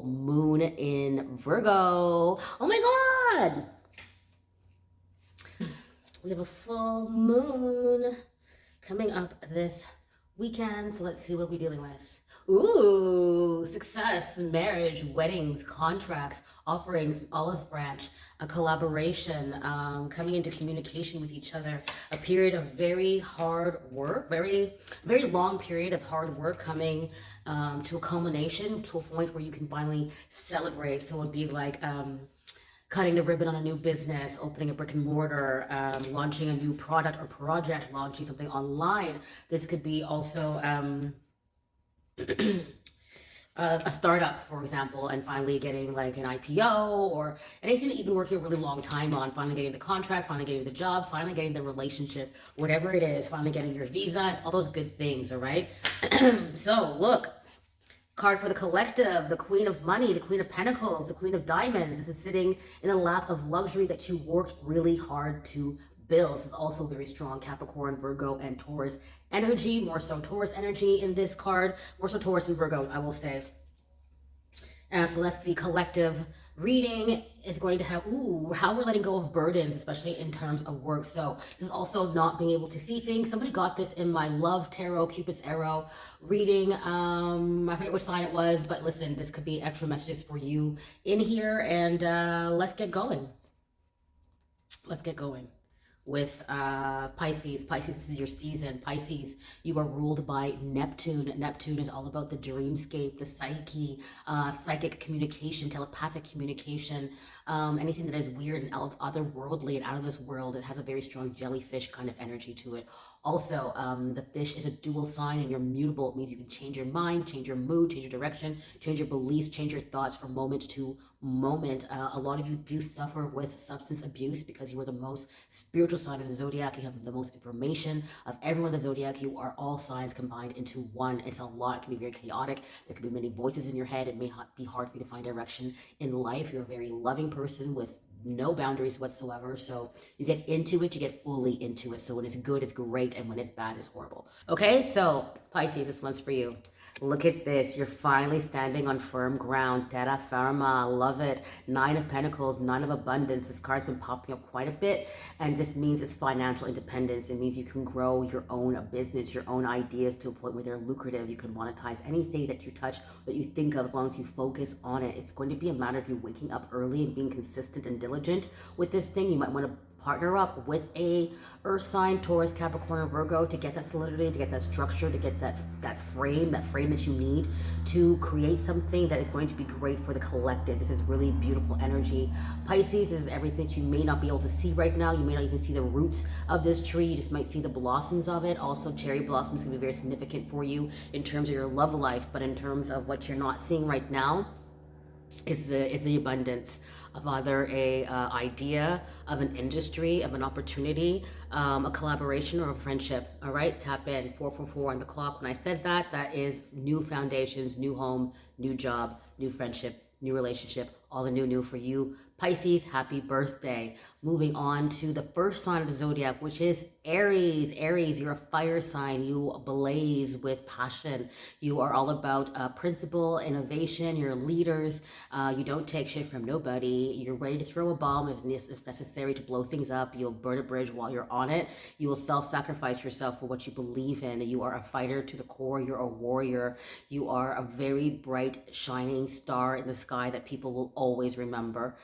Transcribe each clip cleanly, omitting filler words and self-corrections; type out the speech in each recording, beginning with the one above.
full moon in Virgo. Oh my God. We have a full moon coming up this weekend. So let's see what we're dealing with. Ooh, success, marriage, weddings, contracts, offerings, olive branch, a collaboration, coming into communication with each other, a period of very hard work, very long period of hard work coming to a culmination, to a point where you can finally celebrate. So it would be like cutting the ribbon on a new business, opening a brick and mortar, launching a new product or project, launching something online. This could be also a startup, for example, and finally getting like an IPO or anything that you've been working a really long time on, finally getting the contract, finally getting the job, finally getting the relationship, whatever it is, finally getting your visas, all those good things, all right? So look, card for the collective, the Queen of Money, the Queen of Pentacles, the Queen of Diamonds. This is sitting in a lap of luxury that you worked really hard to build. This is also very strong Capricorn, Virgo, and Taurus energy. More so Taurus energy in this card. More so Taurus and Virgo, I will say. So that's the collective reading. Is going to have, how we're letting go of burdens, especially in terms of work. So this is also not being able to see things. Somebody got this in my Love Tarot, Cupid's Arrow reading. I forget which sign it was, but listen, this could be extra messages for you in here. And let's get going. Let's get going with Pisces. Pisces, this is your season. Pisces, you are ruled by Neptune. Neptune is all about the dreamscape, the psyche, psychic communication, telepathic communication, anything that is weird and otherworldly and out of this world. It has a very strong jellyfish kind of energy to it. Also, the fish is a dual sign and you're mutable. It means you can change your mind, change your mood, change your direction, change your beliefs, change your thoughts from moment to moment. A lot of you do suffer with substance abuse because you are the most spiritual sign of the zodiac. You have the most information of everyone in the zodiac. You are all signs combined into one. It's a lot. It can be very chaotic. There could be many voices in your head. It may be hard for you to find direction in life. You're a very loving person with no boundaries whatsoever. So you get into it, you get fully into it. So when it's good, it's great. And when it's bad, it's horrible. Okay, so Pisces, this one's for you. Look at this. You're finally standing on firm ground. Terra firma. Love it. Nine of Pentacles, Nine of Abundance. This card's been popping up quite a bit. And this means it's financial independence. It means you can grow your own business, your own ideas to a point where they're lucrative. You can monetize anything that you touch, that you think of, as long as you focus on it. It's going to be a matter of you waking up early and being consistent and diligent with this thing. You might want to partner up with a earth sign, Taurus, Capricorn, or Virgo, to get that solidity, to get that structure, to get that frame that you need to create something that is going to be great for the collective. This is really beautiful energy. Pisces is everything that you may not be able to see right now. You may not even see the roots of this tree. You just might see the blossoms of it. Also, cherry blossoms can be very significant for you in terms of your love life, but in terms of what you're not seeing right now is the abundance of either a idea, of an industry, of an opportunity, a collaboration, or a friendship. All right, tap in. 444 on the clock. When I said that, that is new foundations, new home, new job, new friendship, new relationship, all the new for you. Pisces, happy birthday. Moving on to the first sign of the zodiac, which is Aries. Aries, you're a fire sign. You blaze with passion. You are all about principle, innovation. You're leaders. You don't take shit from nobody. You're ready to throw a bomb if necessary to blow things up. You'll burn a bridge while you're on it. You will self-sacrifice yourself for what you believe in. You are a fighter to the core. You're a warrior. You are a very bright, shining star in the sky that people will always remember.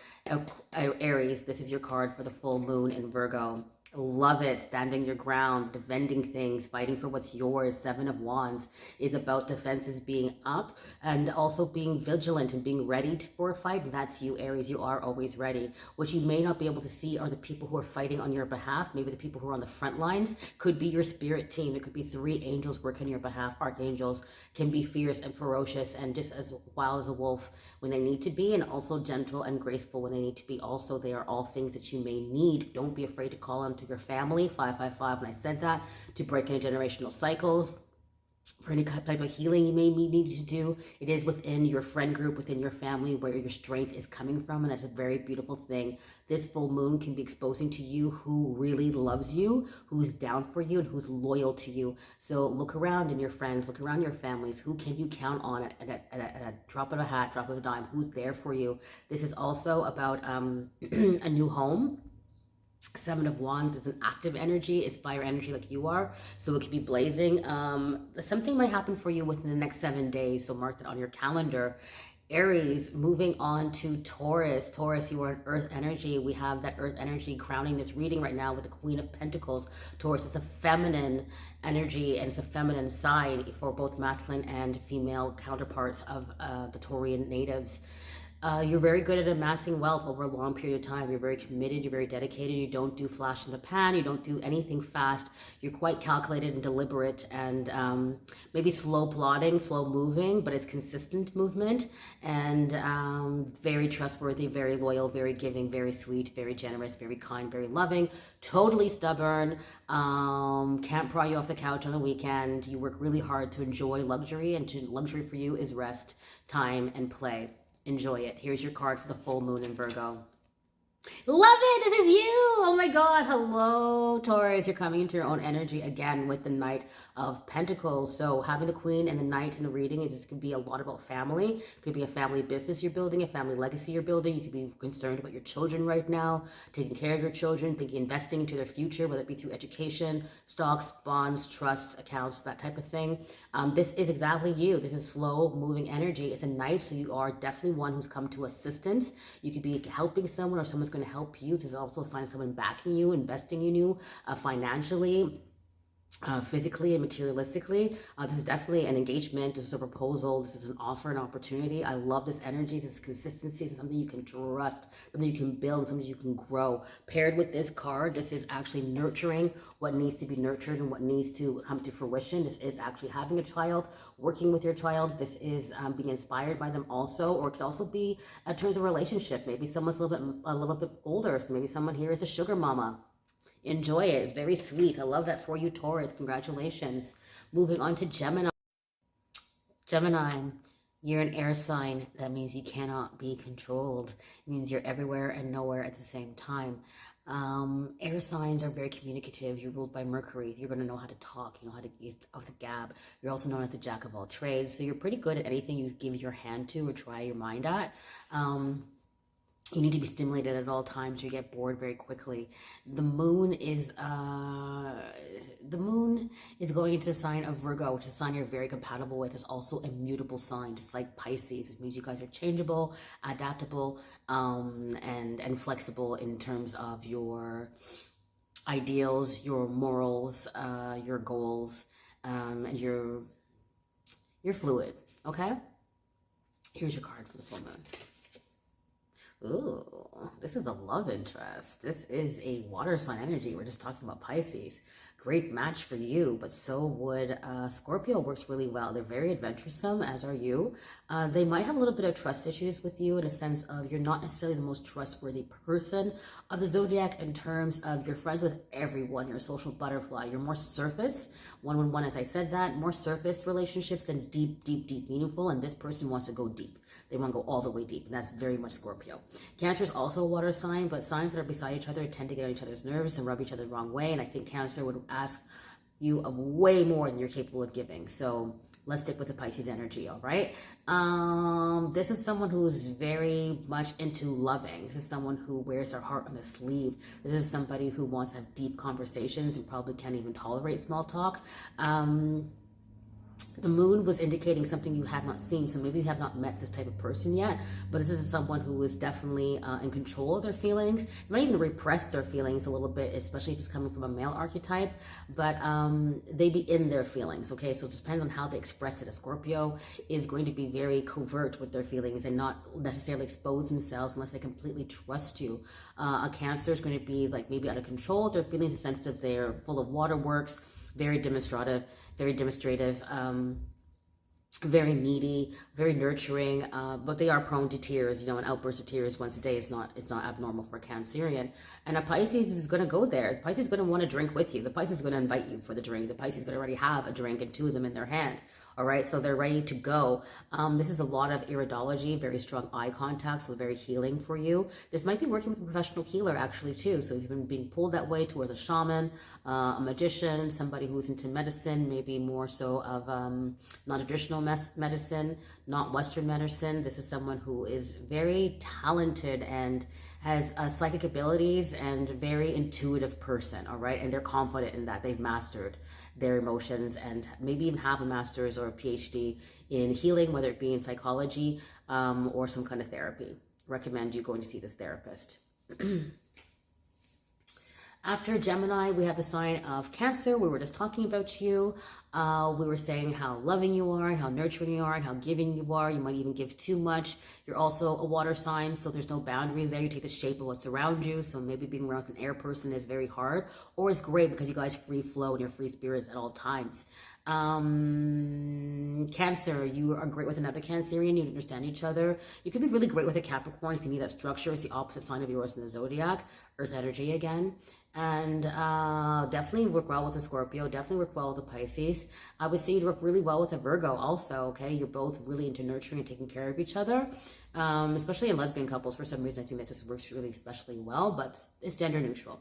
Aries, this is your card for the full moon in Virgo. Love it. Standing your ground, defending things, fighting for what's yours. Seven of Wands is about defenses being up and also being vigilant and being ready for a fight. And that's you, Aries. You are always ready. What you may not be able to see are the people who are fighting on your behalf. Maybe the people who are on the front lines could be your spirit team. It could be 3 angels working on your behalf. Archangels can be fierce and ferocious and just as wild as a wolf when they need to be, and also gentle and graceful when they need to be. Also, they are all things that you may need. Don't be afraid to call on to your family. 555, when I said that, to break into generational cycles. for any type of healing you may need to do. It is within your friend group, within your family, where your strength is coming from, and that's a very beautiful thing. This full moon can be exposing to you who really loves you, who's down for you, and who's loyal to you. So look around in your friends, look around your families. Who can you count on at a drop of a hat, drop of a dime? Who's there for you? This is also about a new home. Seven of Wands is an active energy, it's fire energy like you are, so it could be blazing. Something might happen for you within the next 7 days, so mark that on your calendar. Aries, moving on to Taurus. Taurus, you are an earth energy. We have that earth energy crowning this reading right now with the Queen of Pentacles. Taurus is a feminine energy, and it's a feminine sign for both masculine and female counterparts of the Taurian natives. You're very good at amassing wealth over a long period of time. You're very committed. You're very dedicated. You don't do flash in the pan. You don't do anything fast. You're quite calculated and deliberate, and maybe slow plodding, slow moving, but it's consistent movement, and very trustworthy, very loyal, very giving, very sweet, very generous, very kind, very loving, totally stubborn. Can't pry you off the couch on the weekend. You work really hard to enjoy luxury, and luxury for you is rest, time, and play. Enjoy it. Here's your card for the full moon in Virgo. Love it. This is you. Oh my God. Hello, Taurus. You're coming into your own energy again with the Knight of Pentacles. So having the Queen and the Knight in a reading is, this could be a lot about family. It could be a family business you're building, a family legacy you're building. You could be concerned about your children right now, taking care of your children, thinking, investing into their future, whether it be through education, stocks, bonds, trusts, accounts, that type of thing. This is exactly you. This is slow moving energy. It's a Knight, so you are definitely one who's come to assistance. You could be helping someone, or someone's going to help you. This is also a sign of someone backing you, investing in you financially, physically and materialistically. This is definitely an engagement. This is a proposal. This is an offer, an opportunity. I love this energy. This is consistency. This is something you can trust, something you can build, something you can grow. Paired with this card, this is actually nurturing what needs to be nurtured and what needs to come to fruition. This is actually having a child, working with your child. This is being inspired by them also, or it could also be in terms of relationship. Maybe someone's a little bit older, so maybe someone here is a sugar mama. Enjoy it. It's very sweet. I love that for you, Taurus. Congratulations. Moving on to Gemini. Gemini, you're an air sign. That means you cannot be controlled. It means you're everywhere and nowhere at the same time. Air signs are very communicative. You're ruled by Mercury. You're going to know how to talk. You know how to give off the gab. You're also known as the jack of all trades. So you're pretty good at anything you give your hand to or try your mind at. You need to be stimulated at all times. You get bored very quickly. The moon is going into the sign of Virgo, which is a sign you're very compatible with. It's also a mutable sign, just like Pisces. It means you guys are changeable, adaptable, and flexible in terms of your ideals, your morals, your goals, and you're fluid. Okay. Here's your card for the full moon. Ooh, this is a love interest. This is a water sign energy. We're just talking about Pisces. Great match for you, but so would Scorpio. Works really well. They're very adventuresome, as are you. They might have a little bit of trust issues with you in a sense of you're not necessarily the most trustworthy person of the Zodiac in terms of you're friends with everyone. You're a social butterfly. You're more surface, one-on-one, as I said that, more surface relationships than deep, deep, deep, meaningful, and this person wants to go deep. They want to go all the way deep, and that's very much Scorpio. Cancer is also a water sign, but signs that are beside each other tend to get on each other's nerves and rub each other the wrong way, and I think Cancer would ask you of way more than you're capable of giving. So let's stick with the Pisces energy, all right? This is someone who's very much into loving. This is someone who wears their heart on their sleeve. This is somebody who wants to have deep conversations and probably can't even tolerate small talk. The moon was indicating something you have not seen, so maybe you have not met this type of person yet, but this is someone who is definitely in control of their feelings. They might even repress their feelings a little bit, especially if it's coming from a male archetype, but they be in their feelings, okay? So it depends on how they express it. A Scorpio is going to be very covert with their feelings and not necessarily expose themselves unless they completely trust you. A Cancer is going to be like maybe out of control with their feelings, in the sense that they're full of waterworks, very demonstrative, very needy, very nurturing, but they are prone to tears. You know, an outburst of tears once a day is not, it's not abnormal for a Cancerian. And a Pisces is going to go there. The Pisces is going to want to drink with you. The Pisces is going to invite you for the drink. The Pisces is going to already have a drink and two of them in their hand. All right, so they're ready to go. This is a lot of iridology, very strong eye contact, so very healing for you. This might be working with a professional healer actually too. So if you've been being pulled that way towards a shaman, a magician, somebody who's into medicine, maybe more so of non-traditional medicine, not Western medicine. This is someone who is very talented and has psychic abilities and very intuitive person, all right? And they're confident in that. They've mastered their emotions and maybe even have a master's or a PhD in healing, whether it be in psychology or some kind of therapy. Recommend you going to see this therapist. After Gemini, we have the sign of Cancer. We were just talking about you. We were saying how loving you are and how nurturing you are and how giving you are. You might even give too much. You're also a water sign, so there's no boundaries there. You take the shape of what's around you. So maybe being around an air person is very hard, or it's great because you guys free flow and you're free spirits at all times. Cancer, you are great with another Cancerian. You understand each other. You could be really great with a Capricorn if you need that structure. It's the opposite sign of yours in the Zodiac, Earth energy again. And definitely work well with a Scorpio, definitely work well with a Pisces. I would say you'd work really well with a Virgo also, okay? You're both really into nurturing and taking care of each other, especially in lesbian couples. For some reason, I think that just works really especially well, but it's gender neutral.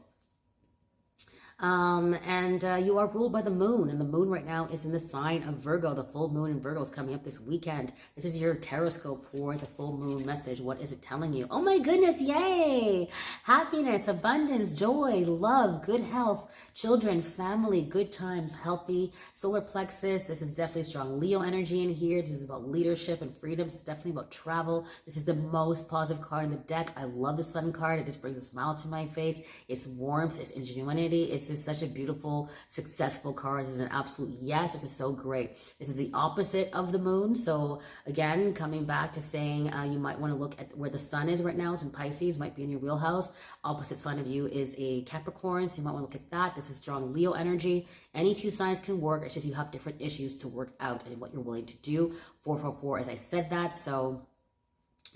You are ruled by the moon, and the moon right now is in the sign of Virgo. The full moon in Virgo is coming up this weekend. This is your taroscope for the full moon message. What is it telling you? Oh my goodness, yay! Happiness, abundance, joy, love, good health, children, family, good times, healthy, solar plexus. This is definitely strong Leo energy in here. This is about leadership and freedom. This is definitely about travel. This is the most positive card in the deck. I love the sun card. It just brings a smile to my face. It's warmth, it's ingenuity, it's is such a beautiful, successful card. This is an absolute yes. This is so great. This is the opposite of the moon. So again, coming back to saying you might want to look at where the sun is right now. It's in Pisces, might be in your wheelhouse. Opposite sign of you is a Capricorn, so you might want to look at that. This is strong Leo energy. Any two signs can work. It's just you have different issues to work out and what you're willing to do. 444, as I said that. So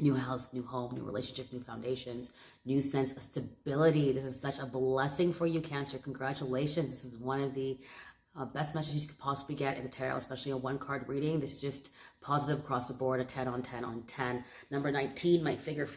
new house, new home, new relationship, new foundations, new sense of stability. This is such a blessing for you, Cancer. Congratulations. This is one of the best messages you could possibly get in the tarot, especially a one-card reading. This is just positive across the board, a 10 on 10 on 10. Number 19 might figure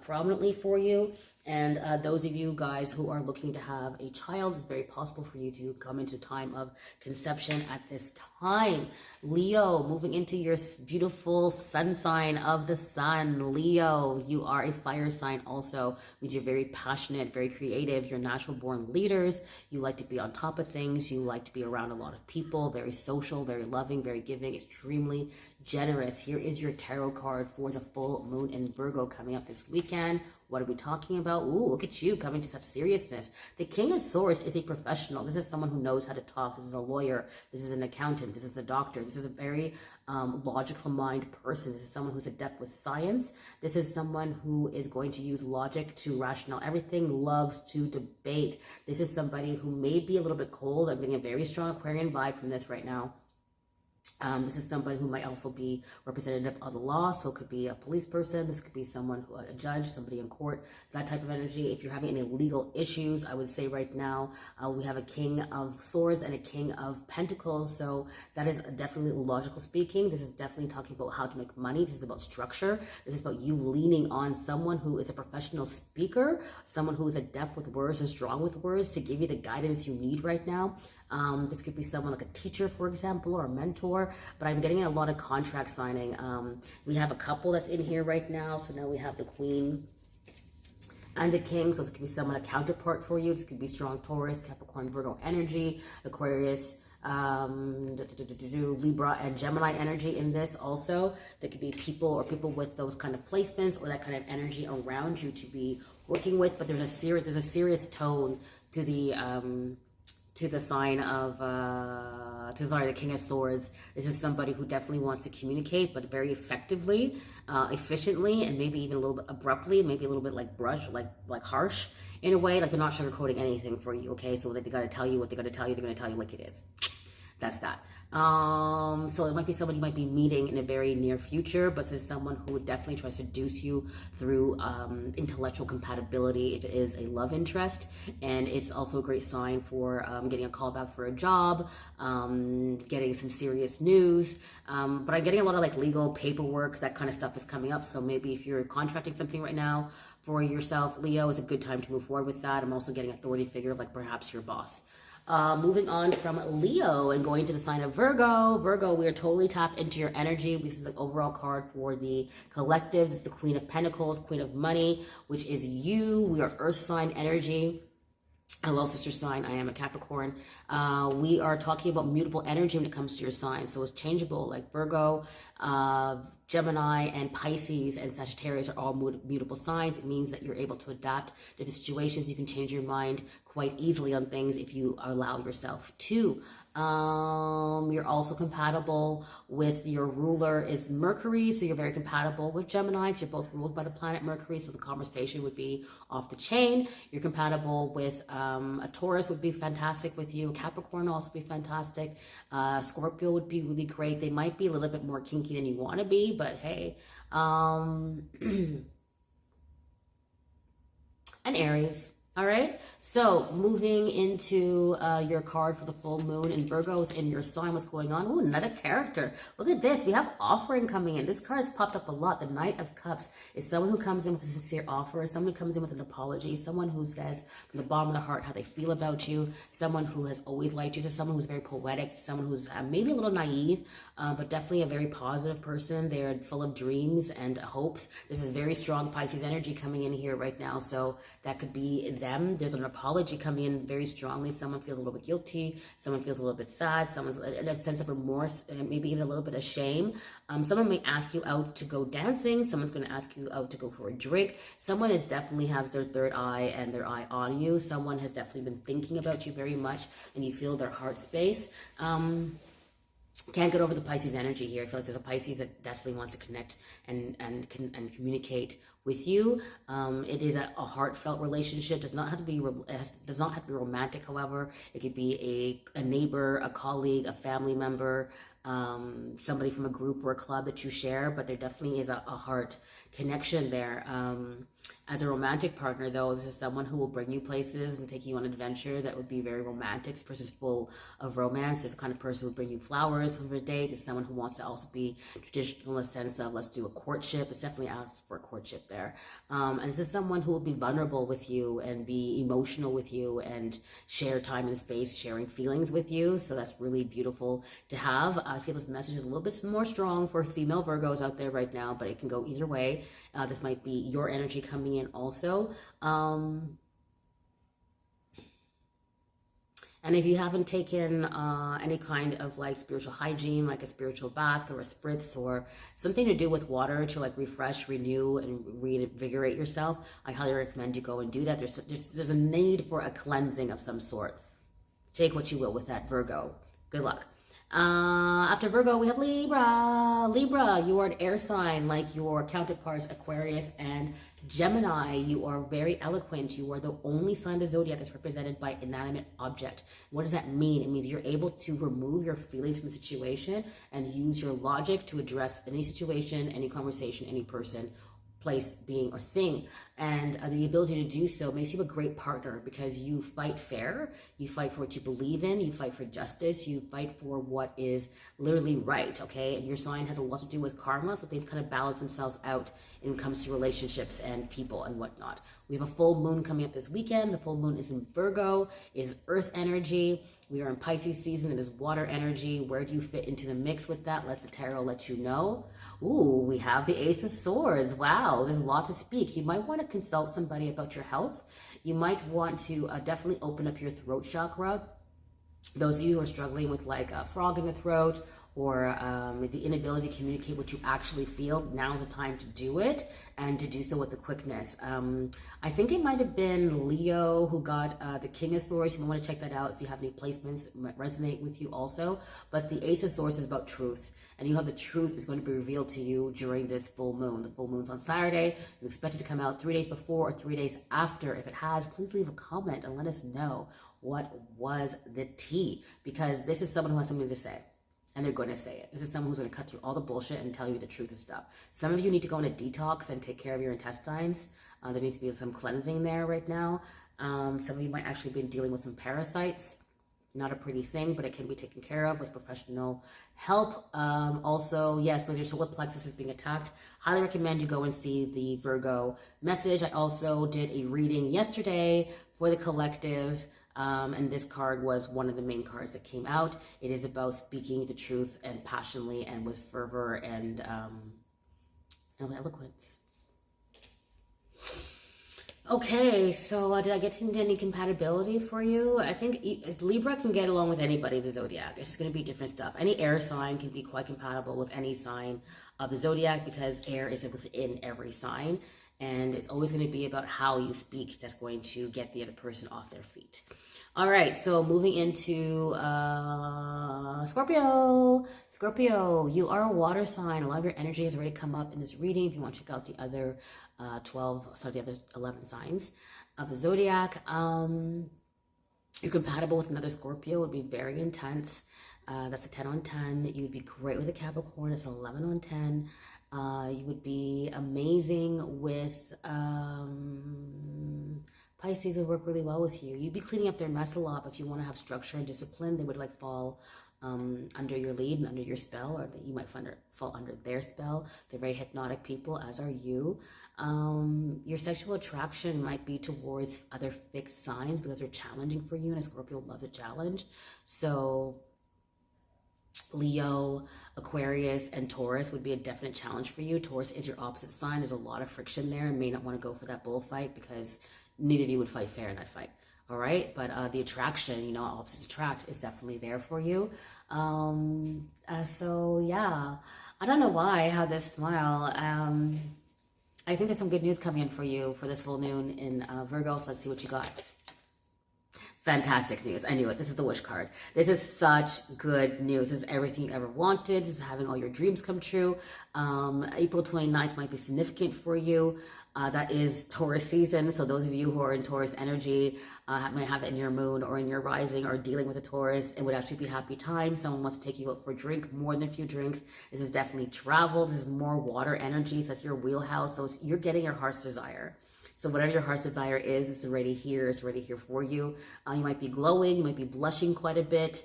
prominently for you. And those of you guys who are looking to have a child, it's very possible for you to come into time of conception at this time. Leo, moving into your beautiful sun sign of the sun. Leo, you are a fire sign also, means you're very passionate, very creative. You're natural born leaders. You like to be on top of things. You like to be around a lot of people, very social, very loving, very giving, extremely generous. Here is your tarot card for the full moon in Virgo coming up this weekend. What are we talking about? Ooh, look at you coming to such seriousness. The King of Swords is a professional. This is someone who knows how to talk. This is a lawyer. This is an accountant. This is a doctor. This is a very logical mind person. This is someone who's adept with science. This is someone who is going to use logic to rationale everything, loves to debate. This is somebody who may be a little bit cold. I'm getting a very strong Aquarian vibe from this right now. This is somebody who might also be representative of the law, so it could be a police person, this could be someone, a judge, somebody in court, that type of energy. If you're having any legal issues, I would say right now, we have a King of Swords and a King of Pentacles, so that is definitely logical speaking. This is definitely talking about how to make money. This is about structure. This is about you leaning on someone who is a professional speaker, someone who is adept with words and strong with words to give you the guidance you need right now. This could be someone like a teacher, for example, or a mentor, but I'm getting a lot of contract signing. We have a couple that's in here right now. So now we have the Queen and the King. So this could be someone, a counterpart for you. This could be strong Taurus, Capricorn, Virgo energy, Aquarius, Libra and Gemini energy in this also. There could be people or people with those kind of placements or that kind of energy around you to be working with, but there's a serious tone to the sign of the King of Swords. This is somebody who definitely wants to communicate, but very effectively, efficiently, and maybe even a little bit abruptly, maybe a little bit like like harsh in a way, like they're not sugarcoating anything for you, okay? So that they got to tell you what they got to tell you, they're going to tell you like it is. That's that. So it might be someone you might be meeting in a very near future, but this is someone who would definitely try to seduce you through intellectual compatibility. It is a love interest, and it's also a great sign for getting a call back for a job, getting some serious news. But I'm getting a lot of like legal paperwork, that kind of stuff is coming up. So maybe if you're contracting something right now for yourself, Leo, is a good time to move forward with that. I'm also getting authority figure, like perhaps your boss. Moving on from Leo and going to the sign of Virgo. Virgo, we are totally tapped into your energy. This is the overall card for the collective. This is the Queen of Pentacles, Queen of Money, which is you. We are Earth sign energy. Hello, sister sign. I am a Capricorn. We are talking about mutable energy when it comes to your sign. So it's changeable, like Virgo, Gemini, and Pisces and Sagittarius are all mutable signs. It means that you're able to adapt to the situations. You can change your mind quite easily on things if you allow yourself to. You're also compatible with your ruler is Mercury, so you're very compatible with Geminis. You're both ruled by the planet Mercury, so the conversation would be off the chain. You're compatible with a Taurus would be fantastic with you. Capricorn also be fantastic. Scorpio would be really great. They might be a little bit more kinky than you want to be, but hey. And Aries. All right, so moving into your card for the full moon and Virgos in your sign, what's going on? Oh, another character. Look at this. We have offering coming in. This card has popped up a lot. The Knight of Cups is someone who comes in with a sincere offer, someone who comes in with an apology, someone who says from the bottom of the heart how they feel about you, someone who has always liked you, so someone who's very poetic, someone who's maybe a little naive, but definitely a very positive person. They're full of dreams and hopes. This is very strong Pisces energy coming in here right now, so that could be them. There's an apology coming in very strongly. Someone feels a little bit guilty. Someone feels a little bit sad. Someone's a sense of remorse and maybe even a little bit of shame. Someone may ask you out to go dancing. Someone's going to ask you out to go for a drink. Someone is definitely has their third eye and their eye on you. Someone has definitely been thinking about you very much, and you feel their heart space. Can't get over the Pisces energy here. I feel like there's a Pisces that definitely wants to connect and communicate with you. It is a heartfelt relationship. Does not have to be romantic. However, it could be a neighbor, a colleague, a family member, somebody from a group or a club that you share. But there definitely is a heart connection there. As a romantic partner, though, this is someone who will bring you places and take you on an adventure that would be very romantic. This person is full of romance. This kind of person would bring you flowers for a date. This is someone who wants to also be traditional in the sense of let's do a courtship. It's definitely asks for a courtship there. And this is someone who will be vulnerable with you and be emotional with you and share time and space, sharing feelings with you. So that's really beautiful to have. I feel this message is a little bit more strong for female Virgos out there right now, but it can go either way. This might be your energy coming in also. And if you haven't taken any kind of like spiritual hygiene, like a spiritual bath or a spritz or something to do with water to like refresh, renew, and reinvigorate yourself, I highly recommend you go and do that. There's a need for a cleansing of some sort. Take what you will with that, Virgo. Good luck. After Virgo, we have Libra. Libra, you are an air sign like your counterparts Aquarius and Gemini. You are very eloquent. You are the only sign of the zodiac that's represented by inanimate object. What does that mean? It means you're able to remove your feelings from the situation and use your logic to address any situation, any conversation, any person, place, being, or thing. And the ability to do so makes you a great partner because you fight fair, you fight for what you believe in, you fight for justice, you fight for what is literally right, okay? And your sign has a lot to do with karma, so things kind of balance themselves out when it comes to relationships and people and whatnot. We have a full moon coming up this weekend. The full moon is in Virgo, is earth energy. We are in Pisces season. It is water energy. Where do you fit into the mix with that? Let the tarot let you know. Ooh, we have the Ace of Swords. Wow, there's a lot to speak. You might want to consult somebody about your health. You might want to definitely open up your throat chakra. Those of you who are struggling with like a frog in the throat or the inability to communicate what you actually feel, now's the time to do it, and to do so with the quickness. I think it might have been Leo who got the King of Swords. You might want to check that out if you have any placements. It might resonate with you also. But the Ace of Swords is about truth, and you have the truth is going to be revealed to you during this full moon. The full moon's on Saturday. You expect it to come out 3 days before or 3 days after. If it has, please leave a comment and let us know what was the tea, because this is someone who has something to say. And they're going to say it. This is someone who's going to cut through all the bullshit and tell you the truth of stuff. Some of you need to go on a detox and take care of your intestines. There needs to be some cleansing there right now. Some of you might actually be dealing with some parasites. Not a pretty thing, but it can be taken care of with professional help. Also, yes, because your solar plexus is being attacked, highly recommend you go and see the Virgo message. I also did a reading yesterday for the collective. And this card was one of the main cards that came out. It is about speaking the truth and passionately and with fervor and eloquence. Okay, so did I get into any compatibility for you? I think Libra can get along with anybody in the Zodiac. It's just going to be different stuff. Any air sign can be quite compatible with any sign of the Zodiac, because air is within every sign. And it's always going to be about how you speak that's going to get the other person off their feet. All right, so moving into Scorpio. Scorpio, you are a water sign. A lot of your energy has already come up in this reading. If you want to check out the other the other 11 signs of the Zodiac, you're compatible with another Scorpio. It would be very intense. That's a 10 on 10. You would be great with a Capricorn. It's 11 on 10. You would be amazing with Pisces. Would work really well with you. You'd be cleaning up their mess a lot, but if you want to have structure and discipline, they would like fall under your lead and under your spell, or that you might fall under their spell. They're very hypnotic people, as are you. Your sexual attraction might be towards other fixed signs because they're challenging for you, and a Scorpio loves a challenge. So Leo, Aquarius, and Taurus would be a definite challenge for you. Taurus is your opposite sign. There's a lot of friction there, and may not want to go for that bullfight because neither of you would fight fair in that fight. All right, but the attraction, opposites attract, is definitely there for you. So yeah, I don't know why I have this smile. I think there's some good news coming in for you for this full moon in Virgo. So let's see what you got. Fantastic news. I knew it. This is the wish card. This is such good news. This is everything you ever wanted. This is having all your dreams come true. April 29th might be significant for you. That is Taurus season. So those of you who are in Taurus energy might have that in your moon or in your rising, or dealing with a Taurus. It would actually be a happy time. Someone wants to take you out for a drink, more than a few drinks. This is definitely travel. This is more water energy. So that's your wheelhouse. So you're getting your heart's desire. So whatever your heart's desire is, it's already here. It's already here for you. You might be glowing. You might be blushing quite a bit.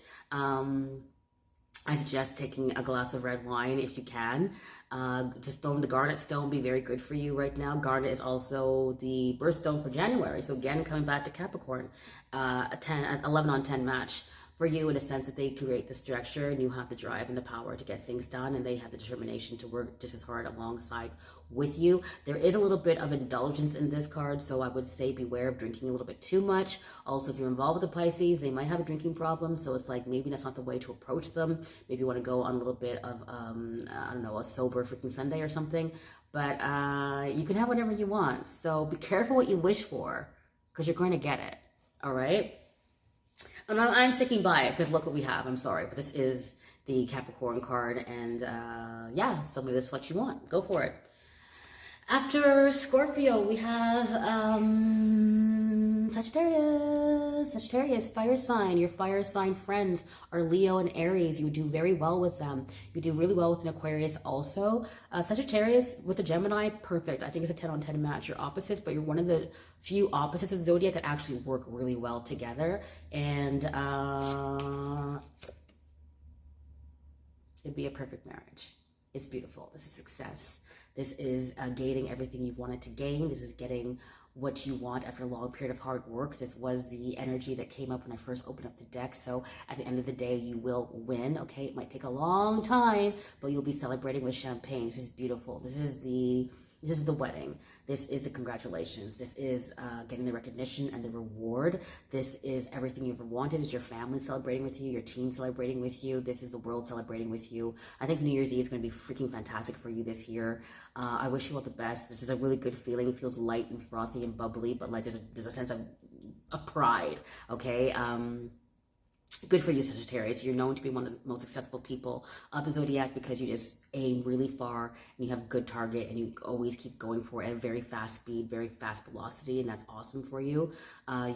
I suggest taking a glass of red wine if you can. The garnet stone be very good for you right now. Garnet is also the birthstone for January. So again, coming back to Capricorn, 11 on 10 match for you, in a sense that they create the structure and you have the drive and the power to get things done, and they have the determination to work just as hard alongside with you. There is a little bit of indulgence in this card, so I would say beware of drinking a little bit too much. Also, if you're involved with the Pisces, they might have a drinking problem, so it's like maybe that's not the way to approach them. Maybe you want to go on a little bit of, I don't know, a sober freaking Sunday or something, but you can have whatever you want. So be careful what you wish for, because you're going to get it, all right? And I'm sticking by it because look what we have. I'm sorry, but this is the Capricorn card, and yeah, so maybe that's what you want. Go for it. After Scorpio, we have Sagittarius. Sagittarius, fire sign. Your fire sign friends are Leo and Aries. You do very well with them. You do really well with an Aquarius also. Sagittarius with a Gemini, perfect. I think it's a 10 on 10 match. You're opposites, but you're one of the few opposites of the Zodiac that actually work really well together. And it'd be a perfect marriage. It's beautiful. This is success. This is gaining everything you've wanted to gain. This is getting what you want after a long period of hard work. This was the energy that came up when I first opened up the deck. So at the end of the day, you will win, okay? It might take a long time, but you'll be celebrating with champagne. This is beautiful. This is the This is the wedding. This is the congratulations. This is getting the recognition and the reward. This is everything you ever wanted. Is your family celebrating with you, your team celebrating with you. This is the world celebrating with you. I think New Year's Eve is going to be freaking fantastic for you this year. I wish you all the best. This is a really good feeling. It feels light and frothy and bubbly, but like there's a sense of pride, okay? Good for you, Sagittarius. You're known to be one of the most successful people of the Zodiac because you just aim really far and you have a good target and you always keep going for it at a very fast speed, very fast velocity, and that's awesome for you.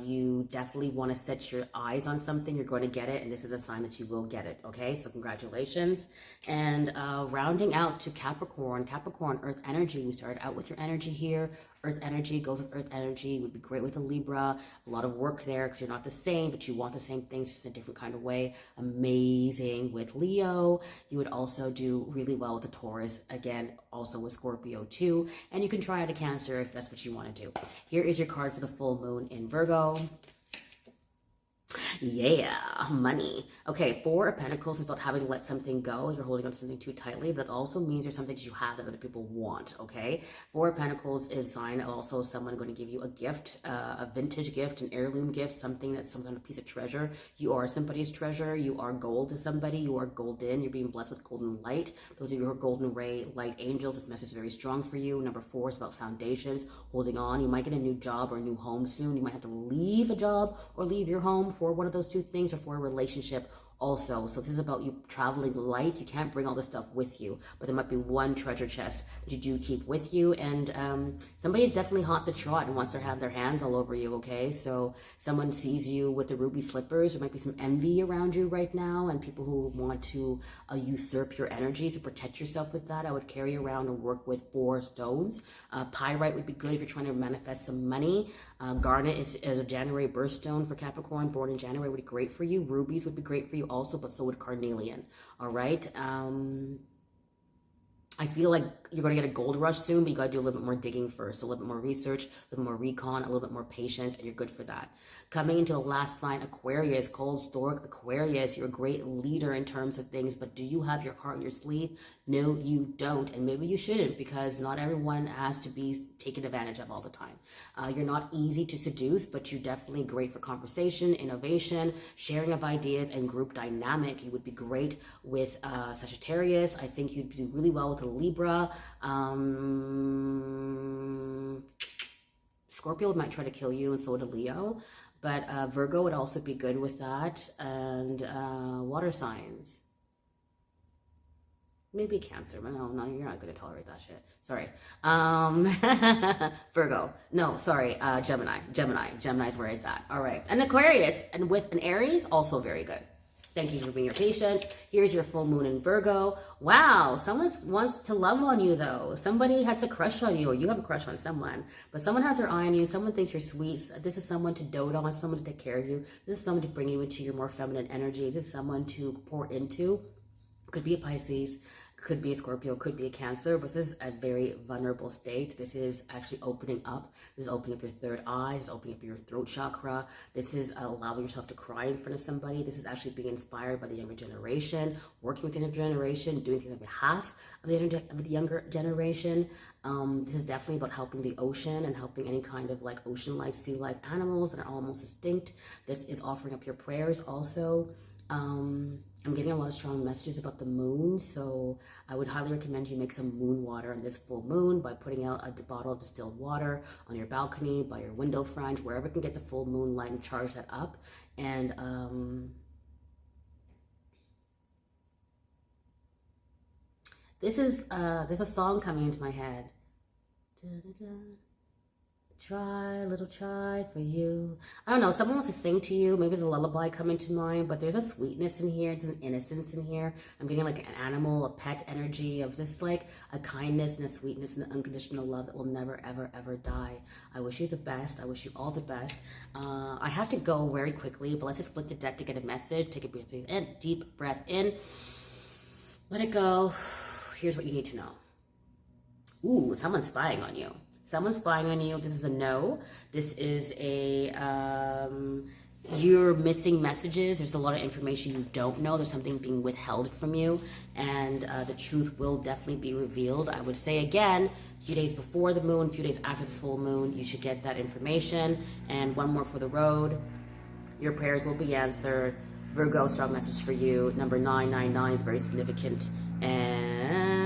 You definitely want to set your eyes on something. You're going to get it, and this is a sign that you will get it, okay? So congratulations. And rounding out to Capricorn. Capricorn, Earth energy. We started out with your energy here. Earth energy goes with Earth energy. Would be great with a Libra. A lot of work there because you're not the same, but you want the same things just in a different kind of way. Amazing with Leo. You would also do really well with a Taurus. Again, also with Scorpio too. And you can try out a Cancer if that's what you want to do. Here is your card for the full moon in Virgo. Yeah, money. Okay, Four of Pentacles is about having to let something go. You're holding on to something too tightly, but it also means there's something that you have that other people want, okay? Four of Pentacles is a sign of also someone going to give you a gift, a vintage gift, an heirloom gift, something that's some kind of piece of treasure. You are somebody's treasure. You are gold to somebody. You are golden. You're being blessed with golden light. Those of you who are golden ray light angels, this message is very strong for you. Number 4 is about foundations, holding on. You might get a new job or a new home soon. You might have to leave a job or leave your home for one of those two things, or for a relationship also. So this is about you traveling light. You can't bring all this stuff with you, but there might be one treasure chest that you do keep with you. And somebody is definitely hot to trot and wants to have their hands all over you, okay? So someone sees you with the ruby slippers. There might be some envy around you right now, and people who want to usurp your energy. To protect yourself with that, I would carry around and work with 4 stones. Pyrite would be good if you're trying to manifest some money. Garnet is a January birthstone for Capricorn. Born in January would be great for you. Rubies would be great for you also, but so would carnelian. All right. I feel like you're going to get a gold rush soon, but you got to do a little bit more digging first. So a little bit more research, a little more recon, a little bit more patience, and you're good for that. Coming into the last sign, Aquarius, cold stork Aquarius. You're a great leader in terms of things, but do you have your heart in your sleeve? No, you don't. And maybe you shouldn't, because not everyone has to be taken advantage of all the time. You're not easy to seduce, but you're definitely great for conversation, innovation, sharing of ideas, and group dynamic. You would be great with Sagittarius. I think you'd do really well with a Libra. Scorpio might try to kill you, and so would a Leo. But Virgo would also be good with that. And water signs. Maybe Cancer, but no, you're not going to tolerate that shit. Sorry. Virgo. No, sorry. Gemini. Gemini's where is that? All right. And Aquarius. And with an Aries, also very good. Thank you for being your patient. Here's your full moon in Virgo. Wow, someone wants to love on you though. Somebody has a crush on you, or you have a crush on someone. But someone has their eye on you. Someone thinks you're sweet. This is someone to dote on, someone to take care of you. This is someone to bring you into your more feminine energy. This is someone to pour into. Could be a Pisces, could be a Scorpio, could be a Cancer, but this is a very vulnerable state. This is actually opening up. This is opening up your third eye. This is opening up your throat chakra. This is allowing yourself to cry in front of somebody. This is actually being inspired by the younger generation, working with the younger generation, doing things on behalf of the younger generation. This is definitely about helping the ocean and helping any kind of like ocean life, sea life animals that are almost extinct. This is offering up your prayers also. I'm getting a lot of strong messages about the moon, so I would highly recommend you make some moon water on this full moon by putting out a bottle of distilled water on your balcony, by your window front, wherever you can get the full moon light and charge that up. And there's a song coming into my head. Try, little try for you. I don't know, someone wants to sing to you. Maybe there's a lullaby coming to mind, but there's a sweetness in here. There's an innocence in here. I'm getting like an animal, a pet energy of this, like a kindness and a sweetness and an unconditional love that will never, ever, ever die. I wish you the best. I wish you all the best. I have to go very quickly, but let's just split the deck to get a message. Take a deep breath in. Let it go. Here's what you need to know. Ooh, someone's spying on you. Someone's spying on you. This is a no. This is a, you're missing messages. There's a lot of information you don't know. There's something being withheld from you, and the truth will definitely be revealed. I would say again, A few days before the moon, a few days after the full moon, you should get that information. And one more for the road. Your prayers will be answered. Virgo, strong message for you. Number 999 is very significant. And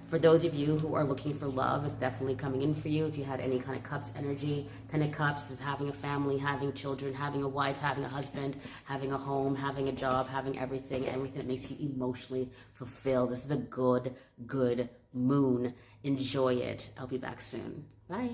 for those of you who are looking for love, it's definitely coming in for you. If you had any kind of cups energy, 10 of cups is having a family, having children, having a wife, having a husband, having a home, having a job, having everything that makes you emotionally fulfilled. This is a good moon. Enjoy it. I'll be back soon. Bye.